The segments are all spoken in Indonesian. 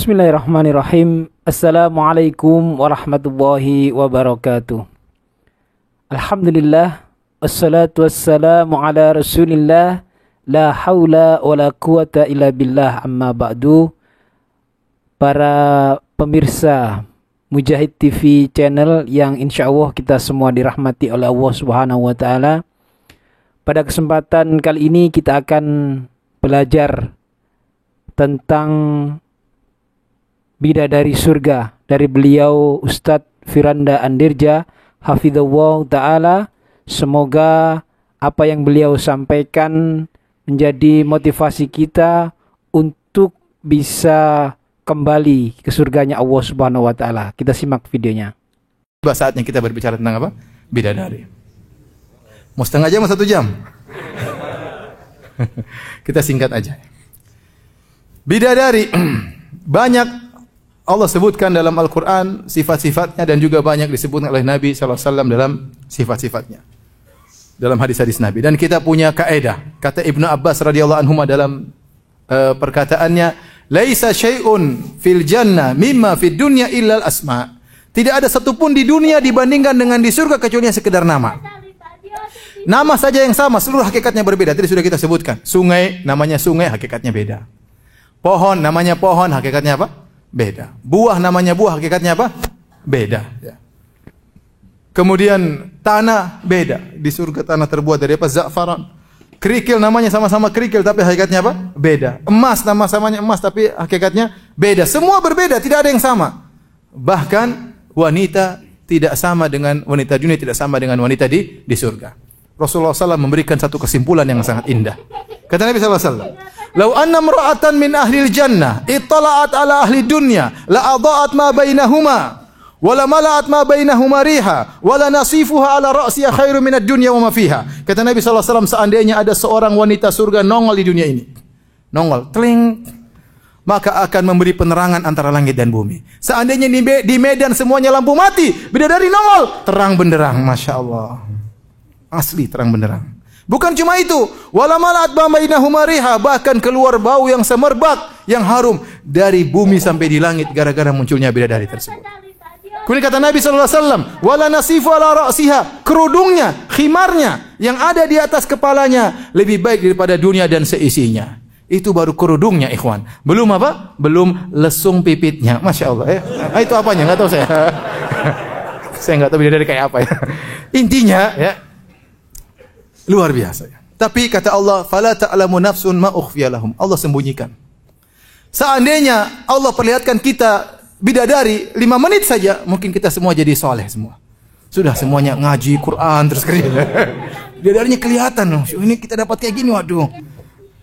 Bismillahirrahmanirrahim. Assalamualaikum warahmatullahi wabarakatuh. Alhamdulillah, wassalatu wassalamu ala rasulillah, la hawla wa la quwata illa billah, amma ba'du. Para pemirsa Mujahid TV channel yang insya Allah kita semua dirahmati oleh Allah Subhanahu wa Ta'ala. Pada kesempatan kali ini kita akan belajar tentang Bidadari Surga dari beliau Ustadz Firanda Andirja hafizallahu ta'ala. Semoga apa yang beliau sampaikan menjadi motivasi kita untuk bisa kembali ke surganya Allah Subhanahu wa Ta'ala. Kita simak videonya. Saatnya kita berbicara tentang apa? Bidadari. Mau setengah jam atau 1 jam? Kita singkat aja. Bidadari banyak Allah sebutkan dalam Al-Quran sifat-sifatnya dan juga banyak disebutkan oleh Nabi SAW dalam sifat-sifatnya. Dalam hadis-hadis Nabi. Dan kita punya kaedah. Kata Ibnu Abbas radhiyallahu anhu dalam perkataannya, "Laisa syai'un fil jannah mimma fid dunya illa al-asma." Tidak ada satupun di dunia dibandingkan dengan di surga kecuali sekedar nama. Nama saja yang sama, seluruh hakikatnya berbeda. Tadi sudah kita sebutkan. Sungai, namanya sungai, hakikatnya beda. Pohon, namanya pohon, hakikatnya apa? Beda. Buah namanya buah, hakikatnya apa? Beda. Ya. Kemudian tanah beda. Di surga tanah terbuat dari apa? Za'faran. Kerikil namanya sama-sama kerikil, tapi hakikatnya apa? Beda. Emas nama-samanya emas, tapi hakikatnya beda. Semua berbeda, tidak ada yang sama. Bahkan wanita tidak sama dengan wanita dunia, tidak sama dengan wanita di surga. Rasulullah SAW memberikan satu kesimpulan yang sangat indah. Kata Nabi SAW, "Lau anna imra'atan min ahlil jannah ittala'at ala ahli dunya la adha'at ma bainahuma wa la mala'at ma bainahuma riha wa la nasifuha ala ra'siha khairu minad dunya wa ma fiha." Kata Nabi SAW, seandainya ada seorang wanita surga nongol di dunia ini, nongol, teling, maka akan memberi penerangan antara langit dan bumi. Seandainya di Medan semuanya lampu mati, bidadari nongol, terang benderang, Masya Allah. Asli terang benderang. Bukan cuma itu, wala malat bainahuma riha, bahkan keluar bau yang semerbak, yang harum dari bumi sampai di langit gara-gara munculnya bidadari tersebut. Kemudian kata Nabi sallallahu alaihi wasallam, wala nasifu ala ra'siha, kerudungnya, khimarnya yang ada di atas kepalanya lebih baik daripada dunia dan seisinya. Itu baru kerudungnya, ikhwan. Belum apa? Belum lesung pipitnya. Masya Allah ya. Itu apanya? Enggak tahu saya. Saya enggak tahu bidadari kayak apa ya. Intinya ya, luar biasa. Tapi kata Allah, "Fala ta'lamu nafsun ma ukhfiya lahum." Allah sembunyikan. Seandainya Allah perlihatkan kita bidadari 5 menit saja, mungkin kita semua jadi soleh semua. Sudah semuanya ngaji Quran terus kerja. Bidadarinya kelihatan loh. Ini kita dapat kayak gini, waduh.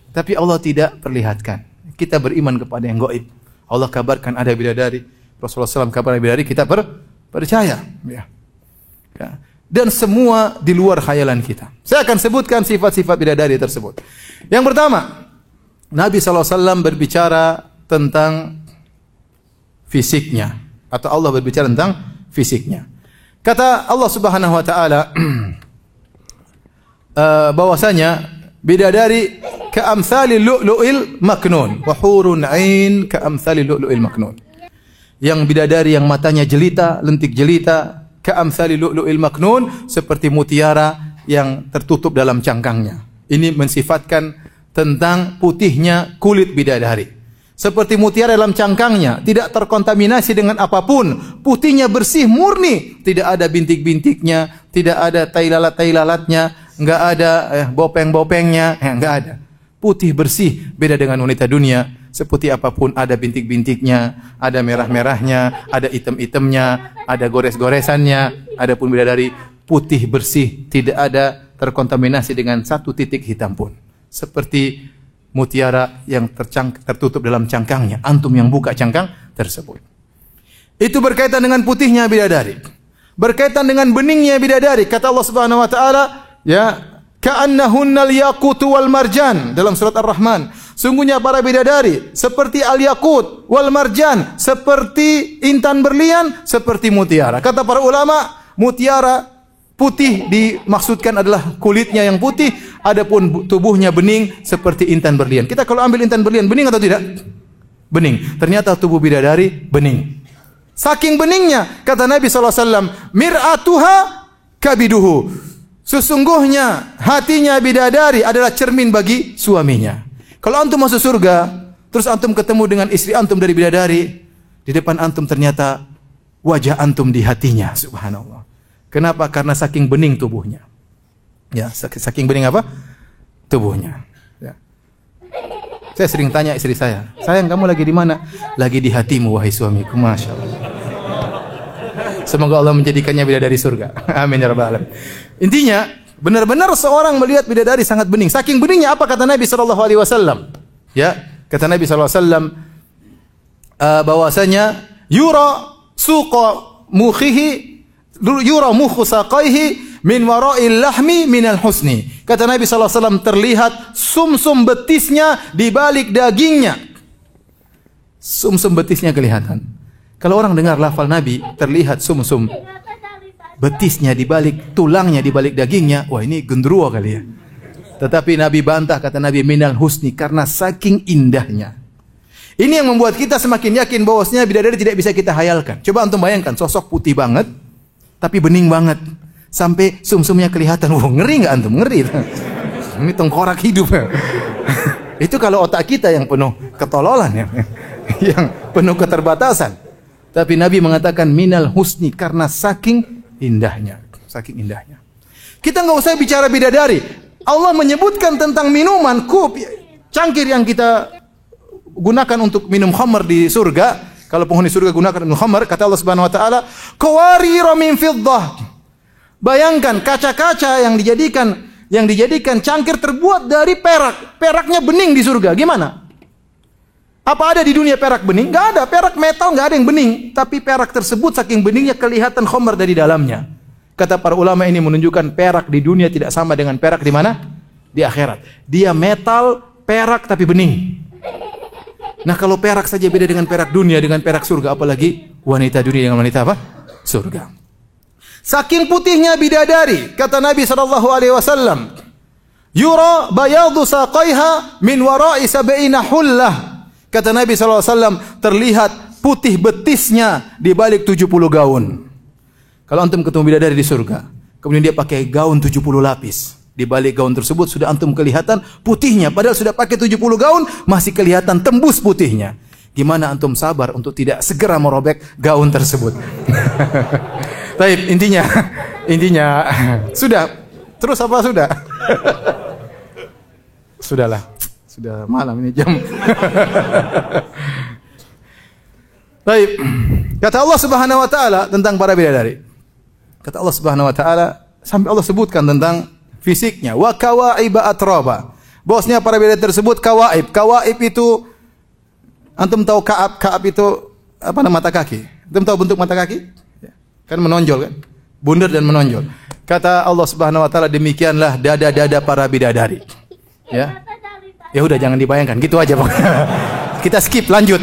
Tapi Allah tidak perlihatkan. Kita beriman kepada yang gaib. Allah kabarkan ada bidadari. Rasulullah SAW kabarkan bidadari, kita percaya. Ya. Ya. Dan semua di luar khayalan kita. Saya akan sebutkan sifat-sifat bidadari tersebut. Yang pertama, Nabi SAW berbicara tentang fisiknya, atau Allah berbicara tentang fisiknya. Kata Allah Subhanahu wa Ta'ala bahwasanya bidadari ka'amthali lu'lu'il maknun wa hurun 'ain ka'amthali lu'lu'il maknun. Yang bidadari yang matanya jelita, lentik jelita, ka'amthali lu'lu'il maknun, seperti mutiara yang tertutup dalam cangkangnya. Ini mensifatkan tentang putihnya kulit bidadari. Seperti mutiara dalam cangkangnya, tidak terkontaminasi dengan apapun, putihnya bersih murni, tidak ada bintik-bintiknya, tidak ada tai lalat-lalatnya, enggak ada bopeng-bopengnya, enggak ada. Putih bersih, beda dengan wanita dunia. Seperti apapun, ada bintik-bintiknya, ada merah-merahnya, ada item-itemnya, ada gores-goresannya. Adapun bidadari putih bersih, tidak ada terkontaminasi dengan satu titik hitam pun. Seperti mutiara yang tertutup dalam cangkangnya. Antum yang buka cangkang tersebut. Itu berkaitan dengan putihnya bidadari. Berkaitan dengan beningnya bidadari. Kata Allah Subhanahu wa Ta'ala, ya, ka'annahunnal yaqutu wal marjan, dalam surat Ar-Rahman. Sungguhnya para bidadari seperti al-yaqut wal marjan, seperti intan berlian, seperti mutiara. Kata para ulama, mutiara putih dimaksudkan adalah kulitnya yang putih, adapun tubuhnya bening seperti intan berlian. Kita kalau ambil intan berlian, bening atau tidak? bening. Ternyata tubuh bidadari bening. Saking beningnya, kata Nabi SAW, mir'atuha kabiduhu. Sesungguhnya hatinya bidadari adalah cermin bagi suaminya. Kalau antum masuk surga, terus antum ketemu dengan istri antum dari bidadari, di depan antum ternyata wajah antum di hatinya. Subhanallah. Kenapa? Karena saking bening tubuhnya. Ya, saking bening apa? Tubuhnya. Ya. Saya sering tanya istri saya, sayang kamu lagi di mana? Lagi di hatimu wahai suamiku. Masya Allah. Semoga Allah menjadikannya bidadari surga. Amin ya rabbal alamin. Intinya, benar-benar seorang melihat bidadari sangat bening. Saking beningnya apa kata Nabi SAW? Ya, kata Nabi SAW, bahwasanya yura suqa mukhihi, yura mukhu saqaihi min wara'il lahmi minal husni. Kata Nabi SAW, terlihat sumsum betisnya di balik dagingnya. Sumsum betisnya kelihatan. Kalau orang dengar lafal Nabi, terlihat sumsum betisnya di balik tulangnya, di balik dagingnya, wah ini genderuwo kali ya. Tetapi Nabi bantah, kata Nabi, minal husni, karena saking indahnya. Ini yang membuat kita semakin yakin bahwasanya bidadari tidak bisa kita hayalkan. Coba antum bayangkan, sosok putih banget, tapi bening banget. Sampai sumsumnya kelihatan. Wah, ngeri nggak antum? Ngeri. Ini tengkorak hidup. Itu kalau otak kita yang penuh ketololan ya. Yang penuh keterbatasan. Tapi Nabi mengatakan minal husni, karena saking indahnya. Saking indahnya. Kita nggak usah bicara bidadari. Allah menyebutkan tentang minuman, kup, cangkir yang kita gunakan untuk minum khamr di surga. Kalau penghuni surga gunakan minum khamr, kata Allah Subhanahu wa taala, qawarira min fiddah. Bayangkan kaca-kaca yang dijadikan cangkir terbuat dari perak. Peraknya bening di surga. Gimana? Apa ada di dunia perak bening? Enggak ada. Perak metal enggak ada yang bening, tapi perak tersebut saking beningnya kelihatan khamr dari dalamnya. Kata para ulama, ini menunjukkan perak di dunia tidak sama dengan perak di mana? Di akhirat. Dia metal, perak tapi bening. Nah, kalau perak saja beda dengan perak dunia, dengan perak surga, apalagi wanita dunia dengan wanita apa? Surga. Saking putihnya bidadari, kata Nabi SAW, yura bayadu saqaiha min wara'i sab'ina hullah. Kata Nabi SAW, terlihat putih betisnya di balik 70 gaun. Kalau antum ketemu bidadari di surga, kemudian dia pakai gaun 70 lapis. Di balik gaun tersebut sudah antum kelihatan putihnya. Padahal sudah pakai 70 gaun, masih kelihatan tembus putihnya. Gimana antum sabar untuk tidak segera merobek gaun tersebut? Baik, intinya sudah. Terus apa sudah? Sudahlah. Sudah malam ini jam. Baik. Kata Allah Subhanahu wa taala tentang para bidadari. Kata Allah Subhanahu wa taala, sampai Allah sebutkan tentang fisiknya, wa kawaiba atraba. Bosnya para bidadari tersebut kawaib. Kawaib itu antum tahu kaab itu apa nama mata kaki? Antum tahu bentuk mata kaki? Kan menonjol kan? Bundar dan menonjol. Kata Allah Subhanahu wa taala, demikianlah dada-dada para bidadari. Ya. Ya udah jangan dibayangkan, gitu aja pokoknya. Kita skip, lanjut.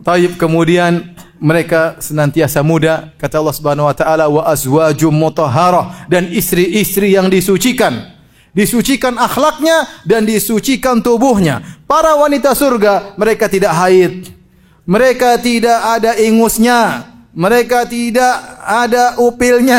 Taib, kemudian mereka senantiasa muda, kata Allah Subhanahu wa taala, wa azwajum mutahharah, dan istri-istri yang disucikan. Disucikan akhlaknya dan disucikan tubuhnya. Para wanita surga, mereka tidak haid. Mereka tidak ada ingusnya. Mereka tidak ada upilnya.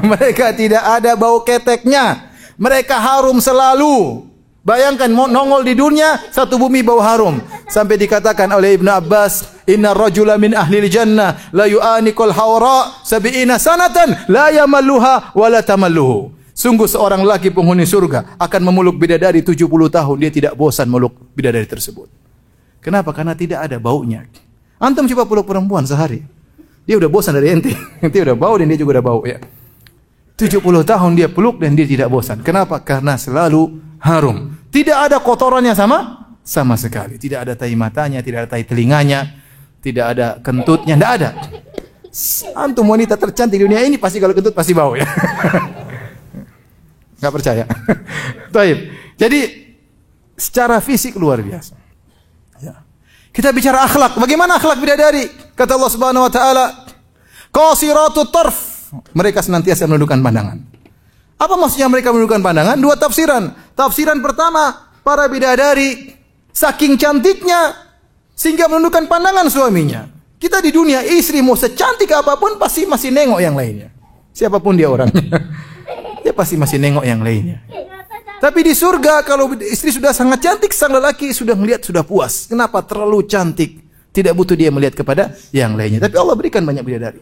Mereka tidak ada bau keteknya. Mereka harum selalu. Bayangkan nongol di dunia, satu bumi bau harum. Sampai dikatakan oleh Ibnu Abbas, inna rajula min ahlil jannah la yu'anikul hawra sab'ina sanatan la yamalluha wa la tamalluhu. Sungguh seorang laki penghuni surga akan memeluk bidadari 70 tahun, dia tidak bosan meluk bidadari tersebut. Kenapa? Karena tidak ada baunya. Antum coba peluk perempuan sehari, dia udah bosan dari ente. Ente udah bau dan dia juga udah bau ya. 70 tahun dia peluk dan dia tidak bosan. Kenapa? Karena selalu harum. Tidak ada kotorannya sama sekali. Tidak ada tai matanya, tidak ada tai telinganya, tidak ada kentutnya, tidak ada. Antum wanita tercantik di dunia ini pasti kalau kentut pasti bau ya. Enggak percaya. Baik. Jadi secara fisik luar biasa. Ya. Kita bicara akhlak. Bagaimana akhlak bidadari? Kata Allah Subhanahu wa taala, qasiratut tarf. Mereka senantiasa menundukkan pandangan. Apa maksudnya mereka menundukkan pandangan? Dua tafsiran. Tafsiran pertama, para bidadari saking cantiknya sehingga menundukkan pandangan suaminya. Kita di dunia, istri mau secantik apapun pasti masih nengok yang lainnya. Siapapun dia orangnya, dia pasti masih nengok yang lainnya. Tapi di surga kalau istri sudah sangat cantik, sang lelaki sudah melihat sudah puas. Kenapa? Terlalu cantik. Tidak butuh dia melihat kepada yang lainnya. Tapi Allah berikan banyak bidadari.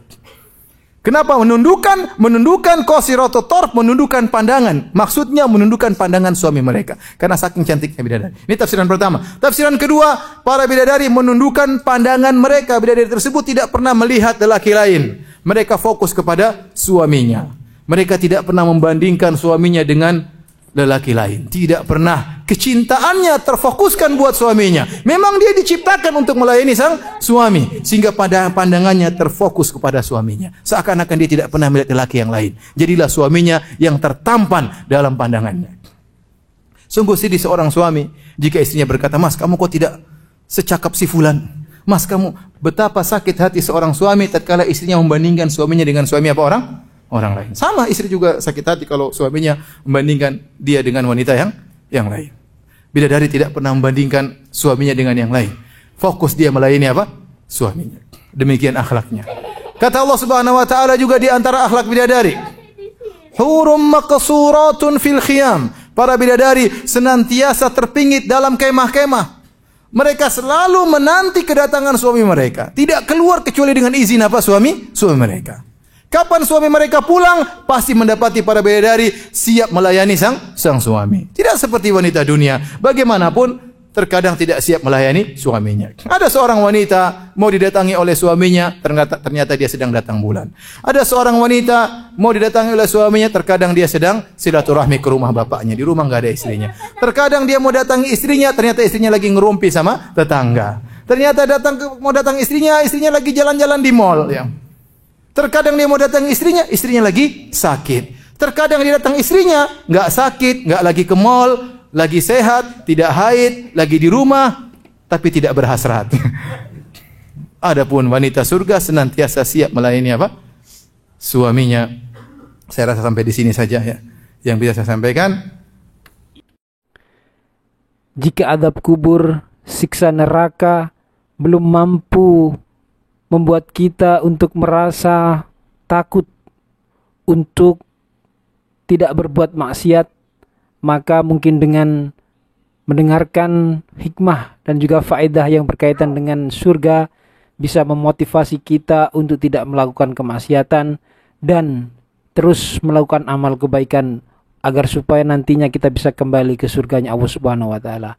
Kenapa? Menundukkan qasiratul tarf, menundukkan pandangan. Maksudnya menundukkan pandangan suami mereka. Karena saking cantiknya bidadari. Ini tafsiran pertama. Tafsiran kedua, para bidadari menundukkan pandangan mereka. Bidadari tersebut tidak pernah melihat lelaki lain. Mereka fokus kepada suaminya. Mereka tidak pernah membandingkan suaminya dengan lelaki lain. Tidak pernah. Kecintaannya terfokuskan buat suaminya. Memang dia diciptakan untuk melayani sang suami. Sehingga pandangannya terfokus kepada suaminya. Seakan-akan dia tidak pernah melihat lelaki yang lain. Jadilah suaminya yang tertampan dalam pandangannya. Sungguh sedih seorang suami jika istrinya berkata, "Mas, kamu kok tidak secakap si fulan? Mas, kamu..." Betapa sakit hati seorang suami tatkala istrinya membandingkan suaminya dengan suami apa orang lain. Sama istri juga sakit hati kalau suaminya membandingkan dia dengan wanita yang lain. Bidadari tidak pernah membandingkan suaminya dengan yang lain. Fokus dia melayani apa? Suaminya. Demikian akhlaknya. Kata Allah Subhanahu wa taala juga di antara akhlak bidadari, hurum maqsuratun fil khiyam. Para bidadari senantiasa terpingit dalam kemah-kemah. Mereka selalu menanti kedatangan suami mereka. Tidak keluar kecuali dengan izin apa suami mereka. Kapan suami mereka pulang, pasti mendapati para bidadari siap melayani sang suami. Tidak seperti wanita dunia. Bagaimanapun, terkadang tidak siap melayani suaminya. Ada seorang wanita mau didatangi oleh suaminya, ternyata dia sedang datang bulan. Ada seorang wanita mau didatangi oleh suaminya, terkadang dia sedang silaturahmi ke rumah bapaknya. Di rumah nggak ada istrinya. Terkadang dia mau datangi istrinya, ternyata istrinya lagi ngerumpi sama tetangga. Ternyata mau datang istrinya lagi jalan-jalan di mall. Ya. Terkadang dia mau datang istrinya lagi sakit. Terkadang dia datang istrinya nggak sakit, nggak lagi ke mall, lagi sehat, tidak haid, lagi di rumah, tapi tidak berhasrat. Adapun wanita surga senantiasa siap melayani apa? Suaminya. Saya rasa sampai di sini saja ya. Yang bisa saya sampaikan. Jika azab kubur, siksa neraka belum mampu membuat kita untuk merasa takut untuk tidak berbuat maksiat, maka mungkin dengan mendengarkan hikmah dan juga faedah yang berkaitan dengan surga bisa memotivasi kita untuk tidak melakukan kemaksiatan dan terus melakukan amal kebaikan agar supaya nantinya kita bisa kembali ke surganya Allah Subhanahu wa taala.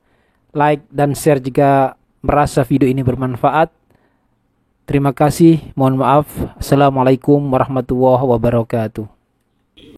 Like dan share jika merasa video ini bermanfaat. Terima kasih, mohon maaf. Assalamualaikum warahmatullahi wabarakatuh.